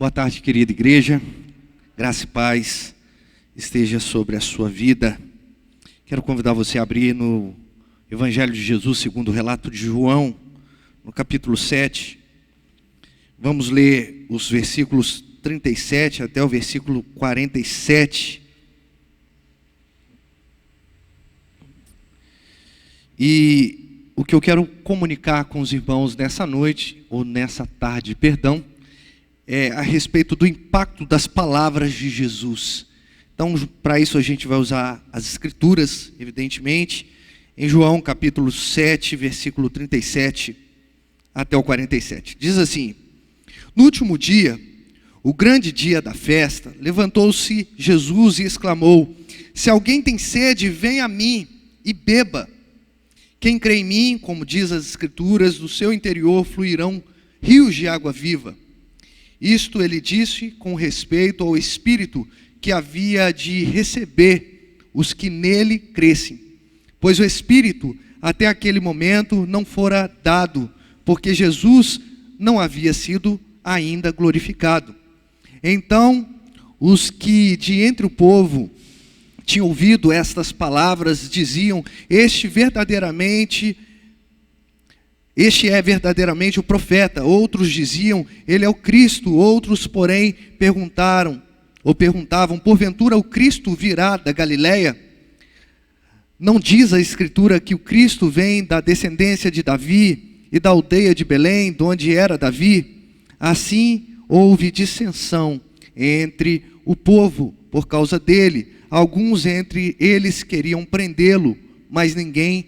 Boa tarde, querida igreja. Graça e paz esteja sobre a sua vida. Quero convidar você a abrir no Evangelho de Jesus, segundo o relato de João, no capítulo 7. Vamos ler os versículos 37 até o versículo 47. E o que eu quero comunicar com os irmãos nessa noite, ou nessa tarde, perdão, é a respeito do impacto das palavras de Jesus. Então, para isso a gente vai usar as escrituras, evidentemente, em João capítulo 7, versículo 37 até o 47. Diz assim: No último dia, o grande dia da festa, levantou-se Jesus e exclamou: Se alguém tem sede, venha a mim e beba. Quem crê em mim, como diz as escrituras, do seu interior fluirão rios de água viva. Isto ele disse com respeito ao Espírito que havia de receber os que nele crescem. Pois o Espírito, até aquele momento, não fora dado, porque Jesus não havia sido ainda glorificado. Então, os que de entre o povo tinham ouvido estas palavras diziam: Este é verdadeiramente o profeta. Outros diziam: Ele é o Cristo. Outros, porém, perguntavam: Porventura o Cristo virá da Galileia? Não diz a Escritura que o Cristo vem da descendência de Davi e da aldeia de Belém, de onde era Davi? Assim houve dissensão entre o povo por causa dele. Alguns entre eles queriam prendê-lo, mas ninguém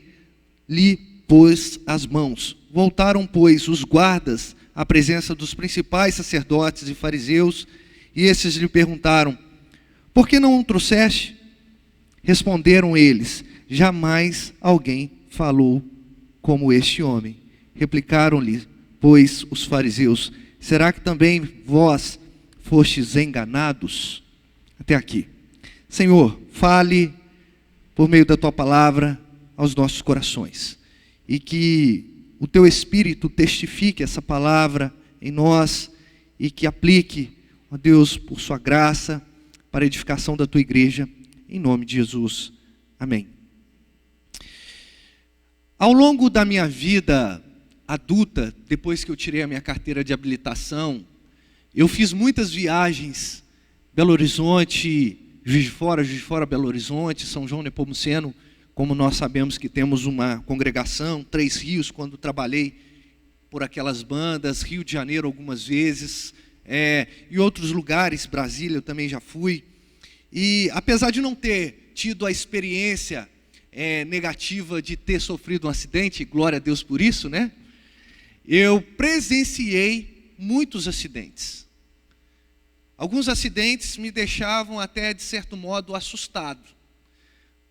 lhe pôs as mãos. Voltaram, pois, os guardas à presença dos principais sacerdotes e fariseus, e esses lhe perguntaram: Por que não o trouxeste? Responderam eles: Jamais alguém falou como este homem. Replicaram-lhe, pois, os fariseus: Será que também vós fostes enganados? Até aqui. Senhor, fale por meio da Tua palavra aos nossos corações. E que o Teu Espírito testifique essa palavra em nós e que aplique, ó Deus, por Sua graça, para a edificação da Tua igreja, em nome de Jesus. Amém. Ao longo da minha vida adulta, depois que eu tirei a minha carteira de habilitação, eu fiz muitas viagens, Belo Horizonte, Juiz de Fora, Belo Horizonte, São João Nepomuceno, como nós sabemos que temos uma congregação, Três Rios, quando trabalhei por aquelas bandas, Rio de Janeiro algumas vezes, e outros lugares, Brasília eu também já fui. E apesar de não ter tido a experiência negativa de ter sofrido um acidente, glória a Deus por isso, né? Eu presenciei muitos acidentes. Alguns acidentes me deixavam até, de certo modo, assustado,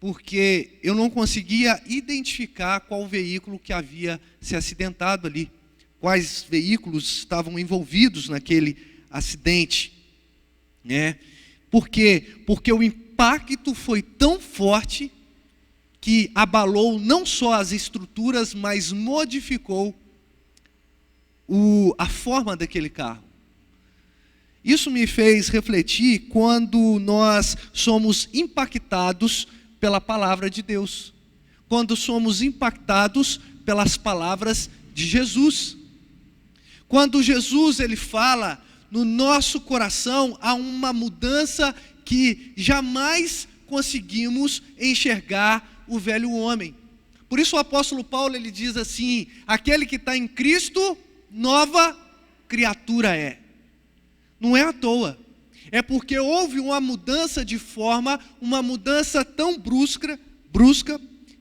porque eu não conseguia identificar qual veículo que havia se acidentado ali, quais veículos estavam envolvidos naquele acidente, né? Por quê? Porque o impacto foi tão forte que abalou não só as estruturas, mas modificou a forma daquele carro. Isso me fez refletir quando nós somos impactados pela palavra de Deus, quando somos impactados pelas palavras de Jesus. Quando Jesus ele fala, no nosso coração há uma mudança que jamais conseguimos enxergar o velho homem. Por isso o apóstolo Paulo ele diz assim: aquele que está em Cristo, nova criatura é. Não é à toa, é porque houve uma mudança de forma, uma mudança tão brusca,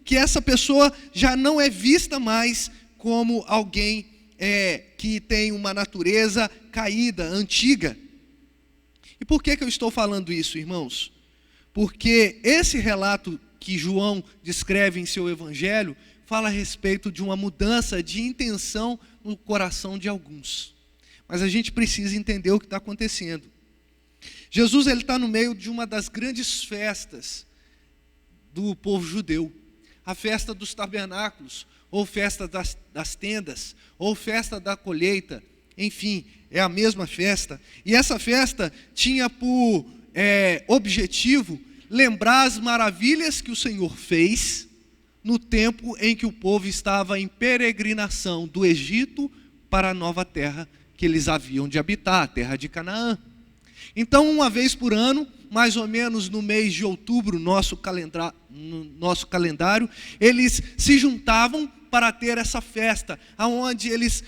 que essa pessoa já não é vista mais como alguém que tem uma natureza caída, antiga. E por que eu estou falando isso, irmãos? Porque esse relato que João descreve em seu evangelho fala a respeito de uma mudança de intenção no coração de alguns. Mas a gente precisa entender o que está acontecendo. Jesus está no meio de uma das grandes festas do povo judeu. A festa dos tabernáculos, ou festa das tendas, ou festa da colheita, enfim, é a mesma festa. E essa festa tinha por objetivo lembrar as maravilhas que o Senhor fez no tempo em que o povo estava em peregrinação do Egito para a nova terra que eles haviam de habitar, a terra de Canaã. Então, uma vez por ano, mais ou menos no mês de outubro, no nosso calendário, eles se juntavam para ter essa festa, onde eles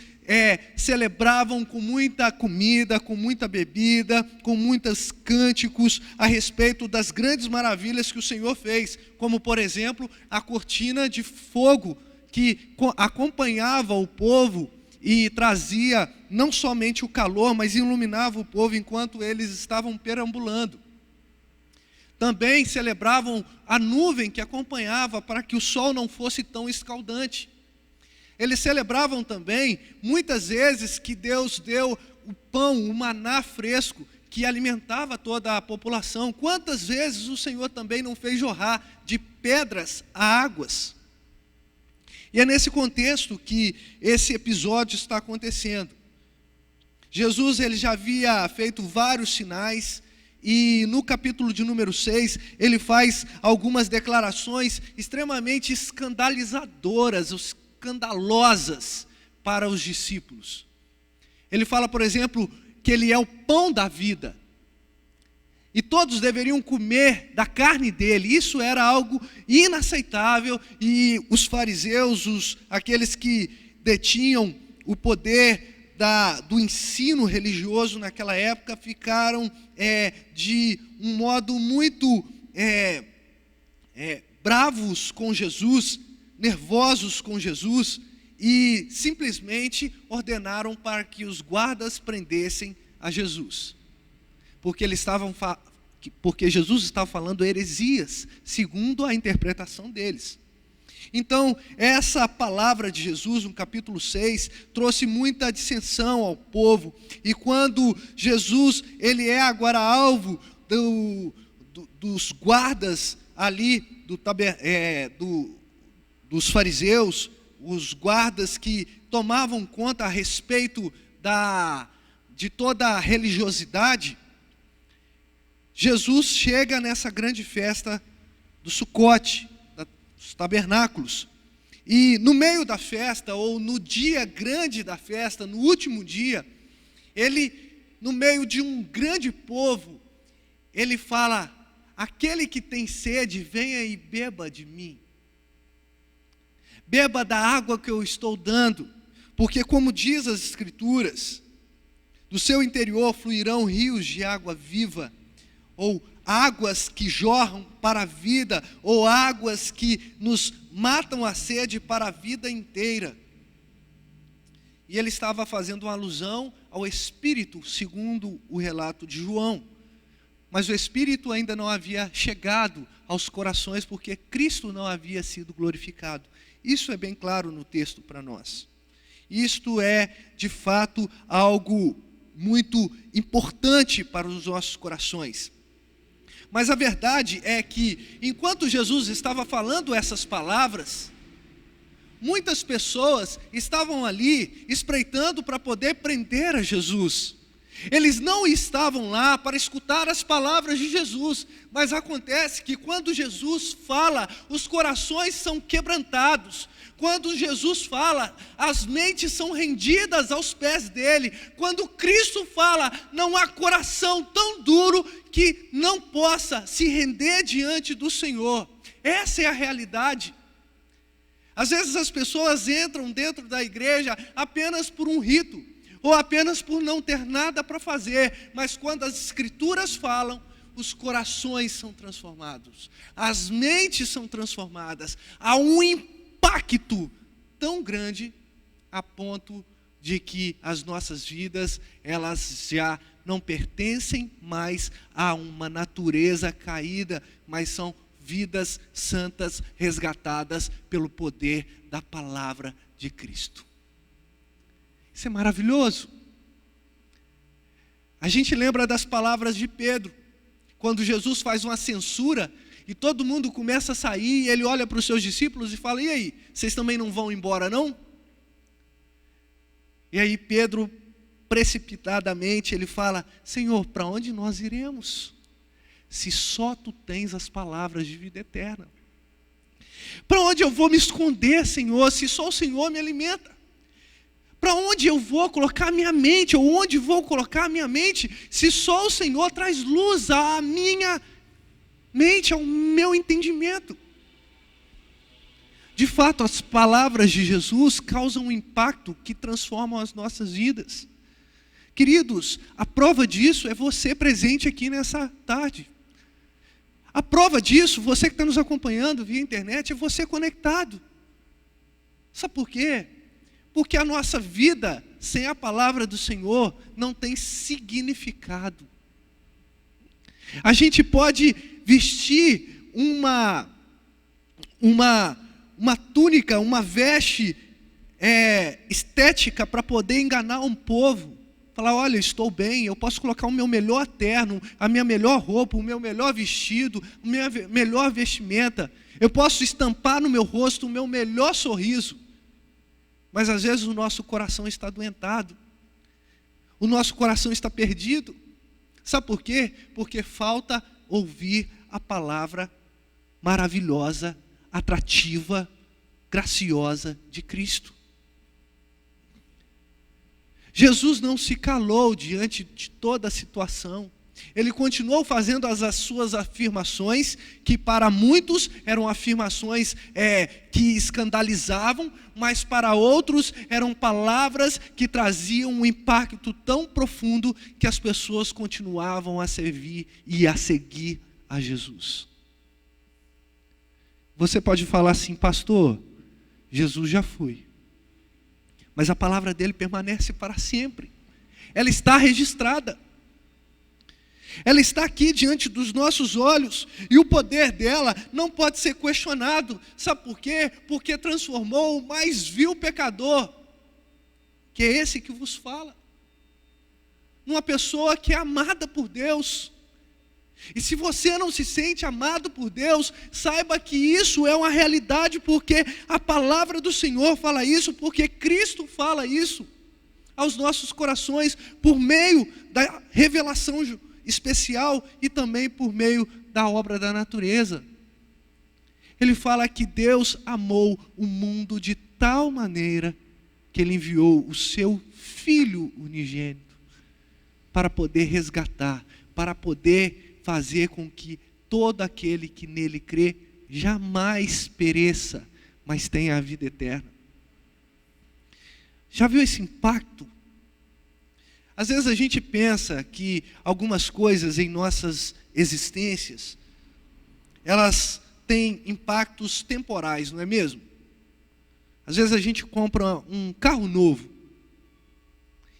celebravam com muita comida, com muita bebida, com muitos cânticos a respeito das grandes maravilhas que o Senhor fez, como por exemplo a cortina de fogo que acompanhava o povo e trazia não somente o calor, mas iluminava o povo enquanto eles estavam perambulando. Também celebravam a nuvem que acompanhava para que o sol não fosse tão escaldante. Eles celebravam também, muitas vezes, que Deus deu o pão, o maná fresco, que alimentava toda a população. Quantas vezes o Senhor também não fez jorrar de pedras a águas? E é nesse contexto que esse episódio está acontecendo. Jesus ele já havia feito vários sinais, e no capítulo de número 6, ele faz algumas declarações extremamente escandalizadoras, escandalosas para os discípulos. Ele fala, por exemplo, que ele é o pão da vida, e todos deveriam comer da carne dele. Isso era algo inaceitável, e os fariseus, aqueles que detinham o poder do ensino religioso naquela época, ficaram de um modo muito bravos com Jesus, nervosos com Jesus, e simplesmente ordenaram para que os guardas prendessem a Jesus, porque Jesus estava falando heresias, segundo a interpretação deles. Então, essa palavra de Jesus, no capítulo 6, trouxe muita dissensão ao povo, e quando Jesus, ele é agora alvo dos guardas ali, dos fariseus, os guardas que tomavam conta a respeito de toda a religiosidade, Jesus chega nessa grande festa do Sucote, dos tabernáculos, e no meio da festa, ou no dia grande da festa, no último dia, ele, no meio de um grande povo, ele fala: aquele que tem sede, venha e beba de mim. Beba da água que eu estou dando, porque como diz as Escrituras, do seu interior fluirão rios de água viva, ou águas que jorram para a vida, ou águas que nos matam a sede para a vida inteira. E ele estava fazendo uma alusão ao Espírito, segundo o relato de João. Mas o Espírito ainda não havia chegado aos corações, porque Cristo não havia sido glorificado. Isso é bem claro no texto para nós. Isto é, de fato, algo muito importante para os nossos corações. Mas a verdade é que, enquanto Jesus estava falando essas palavras, muitas pessoas estavam ali espreitando para poder prender a Jesus. Eles não estavam lá para escutar as palavras de Jesus, mas acontece que quando Jesus fala, os corações são quebrantados. Quando Jesus fala, as mentes são rendidas aos pés dele. Quando Cristo fala, não há coração tão duro que não possa se render diante do Senhor. Essa é a realidade. Às vezes as pessoas entram dentro da igreja apenas por um rito, ou apenas por não ter nada para fazer, mas quando as Escrituras falam, os corações são transformados, as mentes são transformadas, há um impacto tão grande a ponto de que as nossas vidas, elas já não pertencem mais a uma natureza caída, mas são vidas santas resgatadas pelo poder da palavra de Cristo. Isso é maravilhoso. A gente lembra das palavras de Pedro, quando Jesus faz uma censura e todo mundo começa a sair, e ele olha para os seus discípulos e fala: e aí, vocês também não vão embora não? E aí Pedro precipitadamente, ele fala: Senhor, para onde nós iremos? Se só tu tens as palavras de vida eterna. Para onde eu vou me esconder, Senhor, se só o Senhor me alimenta? Para onde eu vou colocar minha mente, ou onde vou colocar minha mente, se só o Senhor traz luz à minha mente, ao meu entendimento? De fato, as palavras de Jesus causam um impacto que transformam as nossas vidas. Queridos, a prova disso é você presente aqui nessa tarde. A prova disso, você que está nos acompanhando via internet, é você conectado. Sabe por quê? Porque a nossa vida sem a palavra do Senhor não tem significado. A gente pode vestir uma túnica, uma veste estética para poder enganar um povo. Falar: olha, eu estou bem, eu posso colocar o meu melhor terno, a minha melhor roupa, o meu melhor vestido, a minha melhor vestimenta. Eu posso estampar no meu rosto o meu melhor sorriso. Mas às vezes o nosso coração está adoentado. O nosso coração está perdido. Sabe por quê? Porque falta ouvir a palavra maravilhosa, atrativa, graciosa de Cristo. Jesus não se calou diante de toda a situação. Ele continuou fazendo as suas afirmações, que para muitos eram afirmações que escandalizavam, mas para outros eram palavras que traziam um impacto tão profundo que as pessoas continuavam a servir e a seguir a Jesus. Você pode falar assim: pastor, Jesus já foi. Mas a palavra dele permanece para sempre. Ela está registrada. Ela está aqui diante dos nossos olhos. E o poder dela não pode ser questionado. Sabe por quê? Porque transformou o mais vil pecador, que é esse que vos fala, numa pessoa que é amada por Deus. E se você não se sente amado por Deus, saiba que isso é uma realidade, porque a palavra do Senhor fala isso, porque Cristo fala isso aos nossos corações, por meio da revelação especial e também por meio da obra da natureza. Ele fala que Deus amou o mundo de tal maneira que Ele enviou o seu Filho unigênito para poder resgatar, para poder fazer com que todo aquele que nele crê jamais pereça, mas tenha a vida eterna. Já viu esse impacto? Às vezes a gente pensa que algumas coisas em nossas existências, elas têm impactos temporais, não é mesmo? Às vezes a gente compra um carro novo,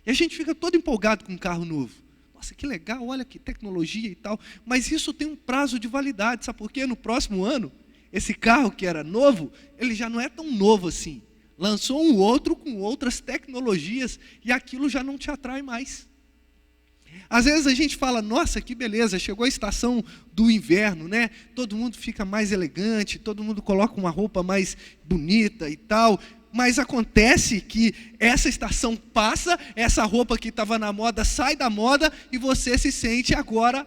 e a gente fica todo empolgado com um carro novo. Nossa, que legal, olha que tecnologia e tal. Mas isso tem um prazo de validade, sabe por quê? No próximo ano, esse carro que era novo, ele já não é tão novo assim. Lançou um outro com outras tecnologias e aquilo já não te atrai mais. Às vezes a gente fala: nossa, que beleza, chegou a estação do inverno, né? Todo mundo fica mais elegante, todo mundo coloca uma roupa mais bonita e tal. Mas acontece que essa estação passa, essa roupa que estava na moda sai da moda e você se sente agora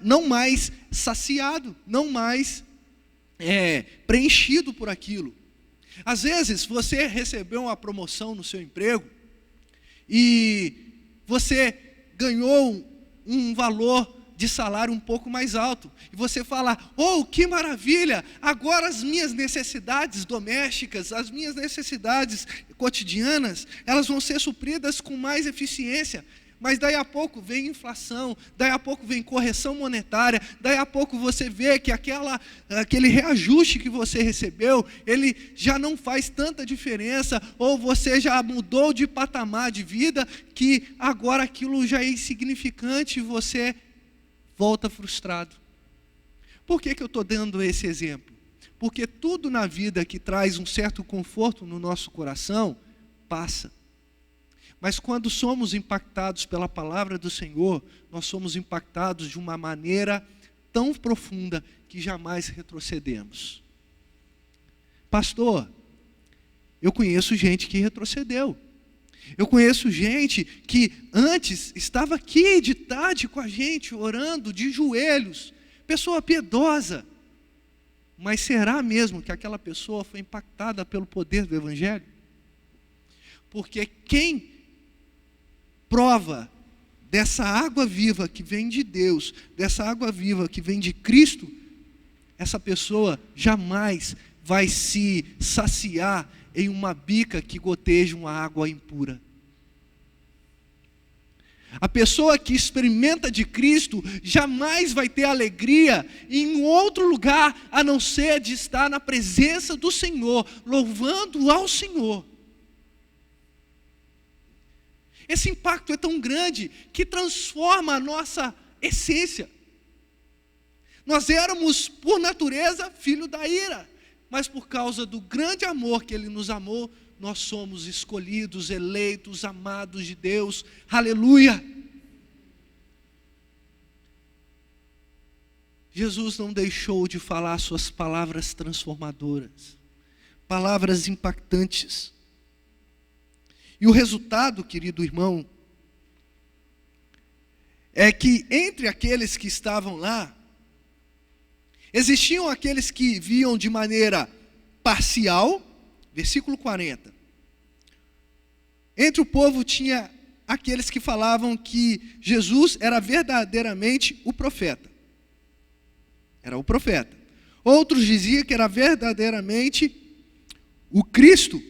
não mais saciado, não mais preenchido por aquilo. Às vezes você recebeu uma promoção no seu emprego e você ganhou um valor de salário um pouco mais alto, e você fala: oh, que maravilha, agora as minhas necessidades domésticas, as minhas necessidades cotidianas, elas vão ser supridas com mais eficiência. Mas daí a pouco vem inflação, daí a pouco vem correção monetária, daí a pouco você vê que aquele reajuste que você recebeu, ele já não faz tanta diferença, ou você já mudou de patamar de vida, que agora aquilo já é insignificante e você volta frustrado. Por que eu estou dando esse exemplo? Porque tudo na vida que traz um certo conforto no nosso coração, passa. Mas quando somos impactados pela palavra do Senhor, nós somos impactados de uma maneira tão profunda que jamais retrocedemos. Pastor, eu conheço gente que retrocedeu. Eu conheço gente que antes estava aqui de tarde com a gente, orando de joelhos, pessoa piedosa. Mas será mesmo que aquela pessoa foi impactada pelo poder do Evangelho? Porque quem prova dessa água viva que vem de Deus, dessa água viva que vem de Cristo, essa pessoa jamais vai se saciar em uma bica que goteja uma água impura. A pessoa que experimenta de Cristo jamais vai ter alegria em outro lugar, a não ser de estar na presença do Senhor, louvando ao Senhor. Esse impacto é tão grande que transforma a nossa essência. Nós éramos, por natureza, filho da ira, mas por causa do grande amor que Ele nos amou, nós somos escolhidos, eleitos, amados de Deus. Aleluia! Jesus não deixou de falar suas palavras transformadoras, palavras impactantes. E o resultado, querido irmão, é que entre aqueles que estavam lá, existiam aqueles que viam de maneira parcial, versículo 40. Entre o povo tinha aqueles que falavam que Jesus era verdadeiramente o profeta. Era o profeta. Outros diziam que era verdadeiramente o Cristo.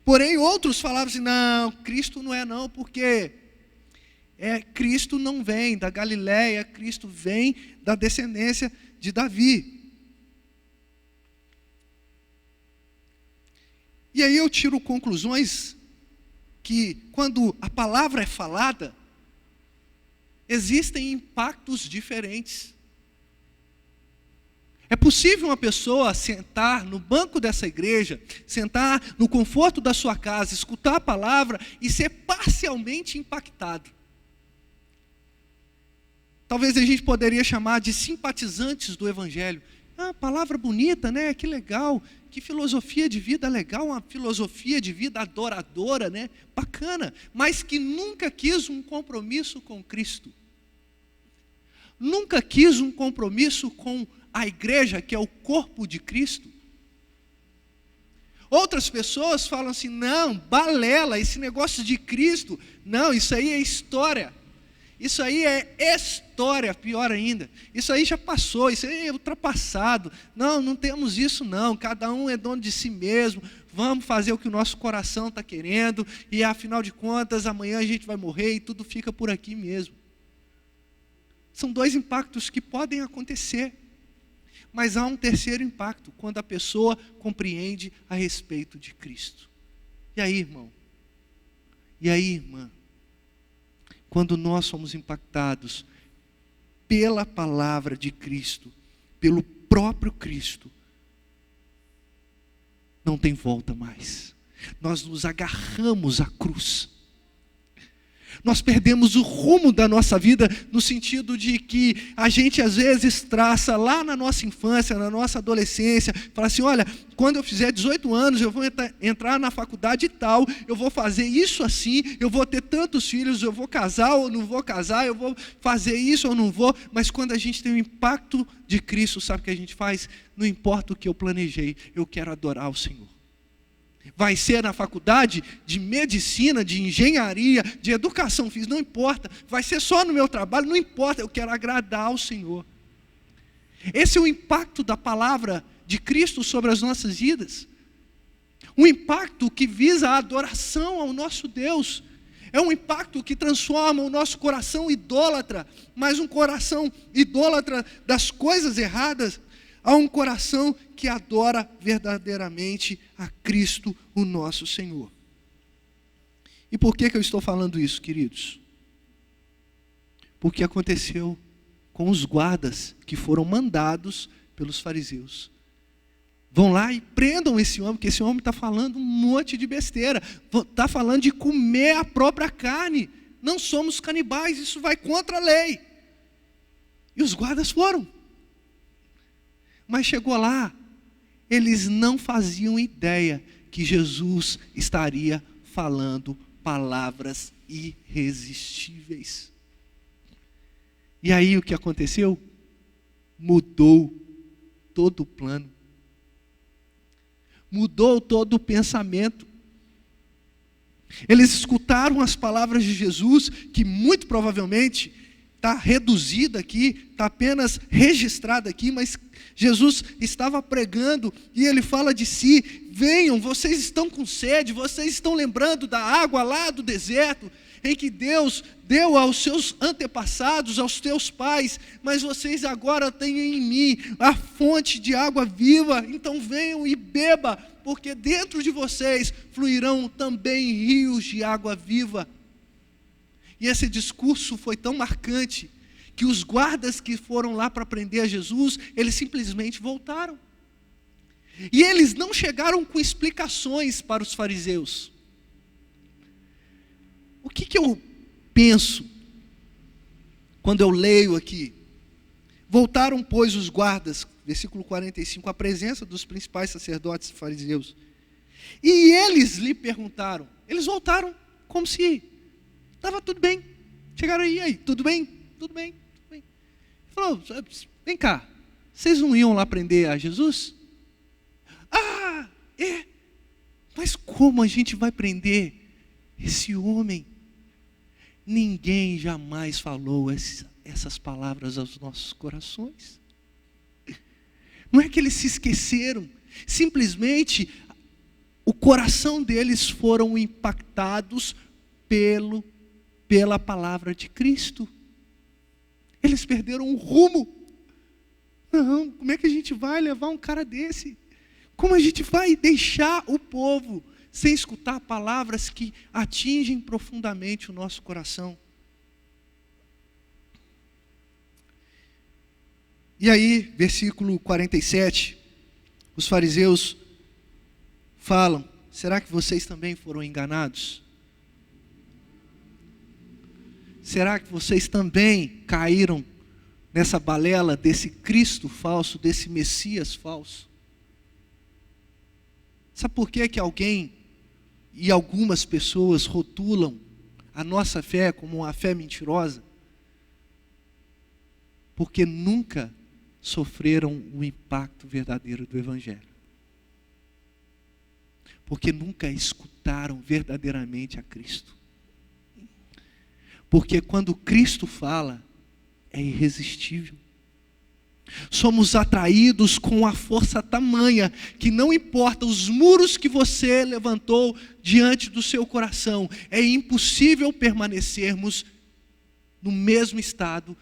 Porém, outros falavam assim, não, Cristo não é não, porque Cristo não vem da Galileia, Cristo vem da descendência de Davi. E aí eu tiro conclusões que quando a palavra é falada, existem impactos diferentes. É possível uma pessoa sentar no banco dessa igreja, sentar no conforto da sua casa, escutar a palavra e ser parcialmente impactado. Talvez a gente poderia chamar de simpatizantes do Evangelho. Ah, palavra bonita, né? Que legal, que filosofia de vida legal, uma filosofia de vida adoradora, né? Bacana, mas que nunca quis um compromisso com Cristo. Nunca quis um compromisso com a igreja, que é o corpo de Cristo. Outras pessoas falam assim, não, balela, esse negócio de Cristo, não, isso aí é história. Isso aí é história, pior ainda. Isso aí já passou, isso aí é ultrapassado. Não, não temos isso não, cada um é dono de si mesmo. Vamos fazer o que o nosso coração está querendo, e afinal de contas, amanhã a gente vai morrer e tudo fica por aqui mesmo. São dois impactos que podem acontecer. Mas há um terceiro impacto, quando a pessoa compreende a respeito de Cristo. E aí, irmão? E aí, irmã? Quando nós somos impactados pela palavra de Cristo, pelo próprio Cristo, não tem volta mais. Nós nos agarramos à cruz. Nós perdemos o rumo da nossa vida, no sentido de que a gente às vezes traça lá na nossa infância, na nossa adolescência, fala assim, olha, quando eu fizer 18 anos, eu vou entrar na faculdade tal, eu vou fazer isso assim, eu vou ter tantos filhos, eu vou casar ou não vou casar, eu vou fazer isso ou não vou, mas quando a gente tem o impacto de Cristo, sabe o que a gente faz? Não importa o que eu planejei, eu quero adorar o Senhor. Vai ser na faculdade de medicina, de engenharia, de educação física, não importa. Vai ser só no meu trabalho, não importa, eu quero agradar ao Senhor. Esse é o impacto da palavra de Cristo sobre as nossas vidas. Um impacto que visa a adoração ao nosso Deus. É um impacto que transforma o nosso coração idólatra, mas um coração idólatra das coisas erradas, a um coração que adora verdadeiramente a Cristo, o nosso Senhor. E por que eu estou falando isso, queridos? Porque aconteceu com os guardas que foram mandados pelos fariseus. Vão lá e prendam esse homem, porque esse homem está falando um monte de besteira. Está falando de comer a própria carne. Não somos canibais, isso vai contra a lei. E os guardas foram. Mas chegou lá, eles não faziam ideia que Jesus estaria falando palavras irresistíveis. E aí o que aconteceu? Mudou todo o plano. Mudou todo o pensamento. Eles escutaram as palavras de Jesus, que muito provavelmente está reduzida aqui, está apenas registrada aqui, mas Jesus estava pregando e ele fala de si: venham, vocês estão com sede, vocês estão lembrando da água lá do deserto, em que Deus deu aos seus antepassados, aos teus pais, mas vocês agora têm em mim a fonte de água viva, então venham e beba, porque dentro de vocês fluirão também rios de água viva. E esse discurso foi tão marcante, que os guardas que foram lá para prender a Jesus, eles simplesmente voltaram. E eles não chegaram com explicações para os fariseus. O que eu penso quando eu leio aqui? Voltaram, pois, os guardas, versículo 45, à presença dos principais sacerdotes e fariseus. E eles lhe perguntaram, eles voltaram como se estava tudo bem. Chegaram aí, tudo bem? Tudo bem, tudo bem. Ele falou: vem cá, vocês não iam lá prender a Jesus? Ah, é. Mas como a gente vai prender esse homem? Ninguém jamais falou essas palavras aos nossos corações. Não é que eles se esqueceram, simplesmente o coração deles foram impactados pela palavra de Cristo. Eles perderam o rumo. Não, como é que a gente vai levar um cara desse? Como a gente vai deixar o povo sem escutar palavras que atingem profundamente o nosso coração? E aí, versículo 47, os fariseus falam: será que vocês também foram enganados? Será que vocês também caíram nessa balela desse Cristo falso, desse Messias falso? Sabe por que alguém e algumas pessoas rotulam a nossa fé como uma fé mentirosa? Porque nunca sofreram o impacto verdadeiro do Evangelho. Porque nunca escutaram verdadeiramente a Cristo. Porque quando Cristo fala, é irresistível. Somos atraídos com a força tamanha, que não importa os muros que você levantou diante do seu coração, é impossível permanecermos no mesmo estado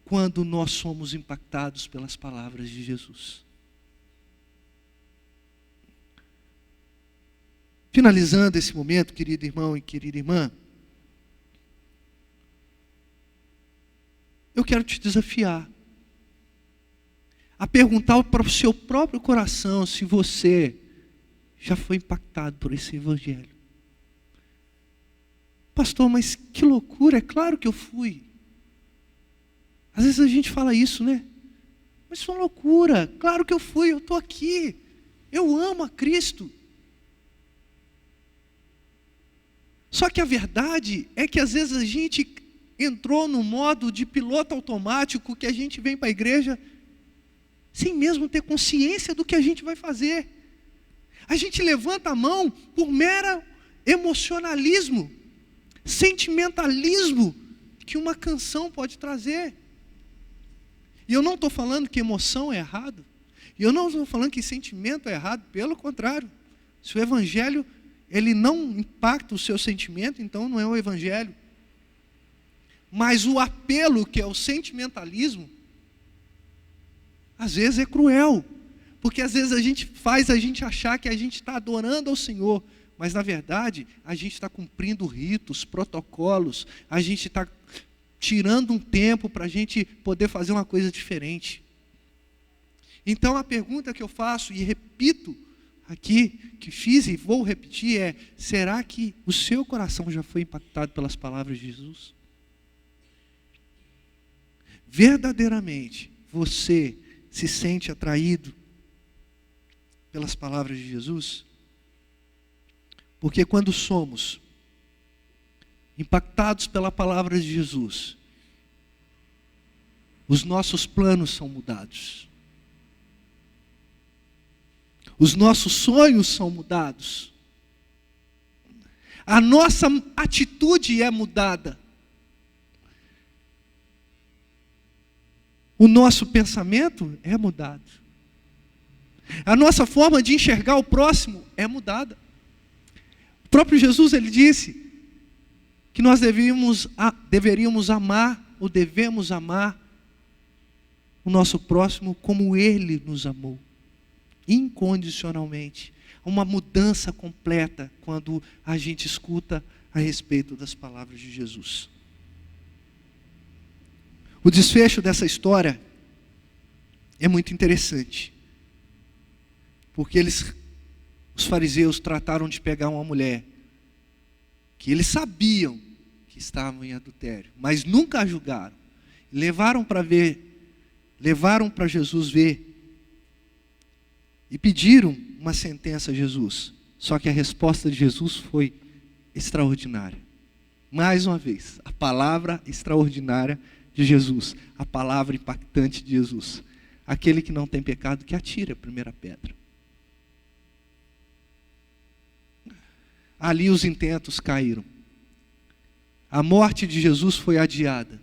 quando nós somos impactados pelas palavras de Jesus. Finalizando esse momento, querido irmão e querida irmã, eu quero te desafiar a perguntar para o seu próprio coração se você já foi impactado por esse Evangelho. Pastor, mas que loucura, é claro que eu fui. Às vezes a gente fala isso, né? Mas isso é uma loucura, claro que eu fui, eu estou aqui, eu amo a Cristo. Só que a verdade é que às vezes a gente entrou no modo de piloto automático, que a gente vem para a igreja sem mesmo ter consciência do que a gente vai fazer. A gente levanta a mão por mero emocionalismo, sentimentalismo que uma canção pode trazer. E eu não estou falando que emoção é errado, e eu não estou falando que sentimento é errado, pelo contrário. Se o Evangelho ele não impacta o seu sentimento, então não é o Evangelho. Mas o apelo, que é o sentimentalismo, às vezes é cruel, porque às vezes faz a gente achar que a gente está adorando ao Senhor, mas na verdade a gente está cumprindo ritos, protocolos, a gente está tirando um tempo para a gente poder fazer uma coisa diferente. Então a pergunta que eu faço, e repito aqui, que fiz e vou repetir, é: será que o seu coração já foi impactado pelas palavras de Jesus? Verdadeiramente você se sente atraído pelas palavras de Jesus? Porque quando somos impactados pela palavra de Jesus, os nossos planos são mudados. Os nossos sonhos são mudados. A nossa atitude é mudada. O nosso pensamento é mudado. A nossa forma de enxergar o próximo é mudada. O próprio Jesus, ele disse que nós deveríamos amar, ou devemos amar, o nosso próximo como Ele nos amou. Incondicionalmente. Uma mudança completa quando a gente escuta a respeito das palavras de Jesus. O desfecho dessa história é muito interessante. Porque os fariseus trataram de pegar uma mulher que eles sabiam que estavam em adultério, mas nunca a julgaram. Levaram para Jesus ver e pediram uma sentença a Jesus. Só que a resposta de Jesus foi extraordinária. Mais uma vez, a palavra extraordinária de Jesus, a palavra impactante de Jesus. Aquele que não tem pecado, que atire a primeira pedra. Ali os intentos caíram. A morte de Jesus foi adiada.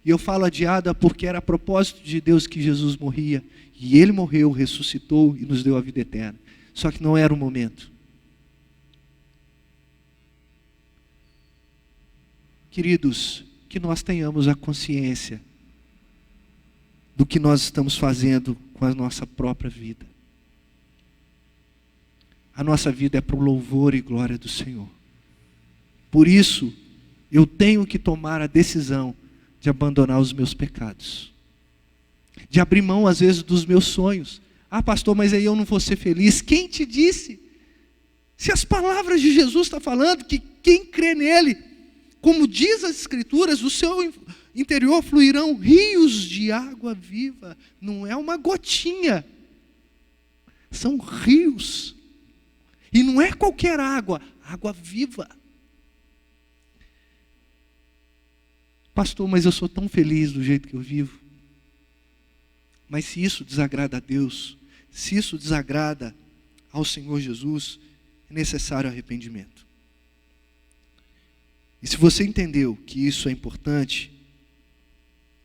E eu falo adiada porque era a propósito de Deus que Jesus morria. E Ele morreu, ressuscitou e nos deu a vida eterna. Só que não era o momento. Queridos, que nós tenhamos a consciência do que nós estamos fazendo com a nossa própria vida. A nossa vida é para o louvor e glória do Senhor. Por isso, eu tenho que tomar a decisão de abandonar os meus pecados. De abrir mão, às vezes, dos meus sonhos. Ah, pastor, mas aí eu não vou ser feliz. Quem te disse? Se as palavras de Jesus estão falando que quem crê nele, como diz as Escrituras, do seu interior fluirão rios de água viva. Não é uma gotinha. São rios. E não é qualquer água, água viva. Pastor, mas eu sou tão feliz do jeito que eu vivo. Mas se isso desagrada a Deus, se isso desagrada ao Senhor Jesus, é necessário arrependimento. E se você entendeu que isso é importante,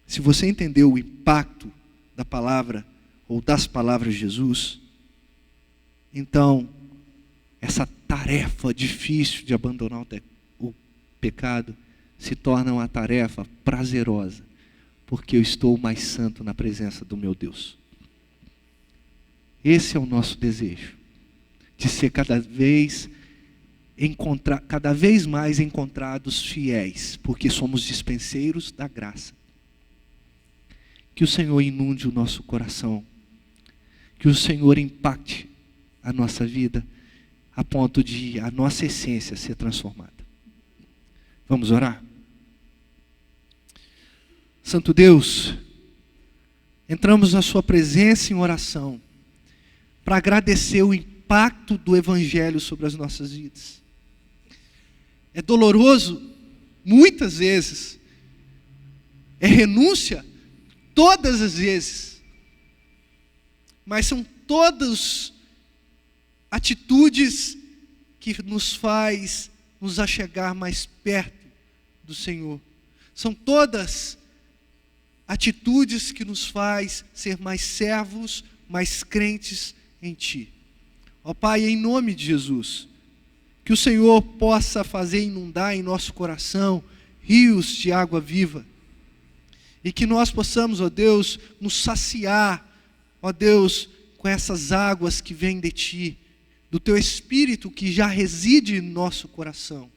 se você entendeu o impacto da palavra ou das palavras de Jesus, então essa tarefa difícil de abandonar o pecado se torna uma tarefa prazerosa, porque eu estou mais santo na presença do meu Deus. Esse é o nosso desejo, de ser cada vez mais encontrados fiéis, porque somos dispenseiros da graça. Que o Senhor inunde o nosso coração, que o Senhor impacte a nossa vida, a ponto de a nossa essência ser transformada. Vamos orar? Santo Deus, entramos na sua presença em oração, para agradecer o impacto do Evangelho sobre as nossas vidas. É doloroso, muitas vezes, é renúncia, todas as vezes, mas são todas atitudes que nos faz nos achegar mais perto do Senhor. São todas atitudes que nos faz ser mais servos, mais crentes em Ti. Ó Pai, em nome de Jesus, que o Senhor possa fazer inundar em nosso coração rios de água viva, e que nós possamos, ó Deus, nos saciar, ó Deus, com essas águas que vêm de Ti, do Teu Espírito que já reside em nosso coração.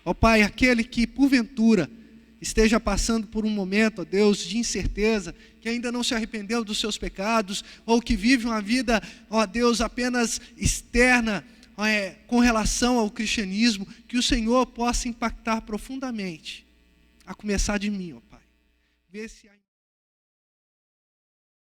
Ó Pai, aquele que porventura esteja passando por um momento, ó Deus, de incerteza, que ainda não se arrependeu dos seus pecados, ou que vive uma vida, ó Deus, apenas externa, com relação ao cristianismo, que o Senhor possa impactar profundamente, a começar de mim, ó Pai. Vê se há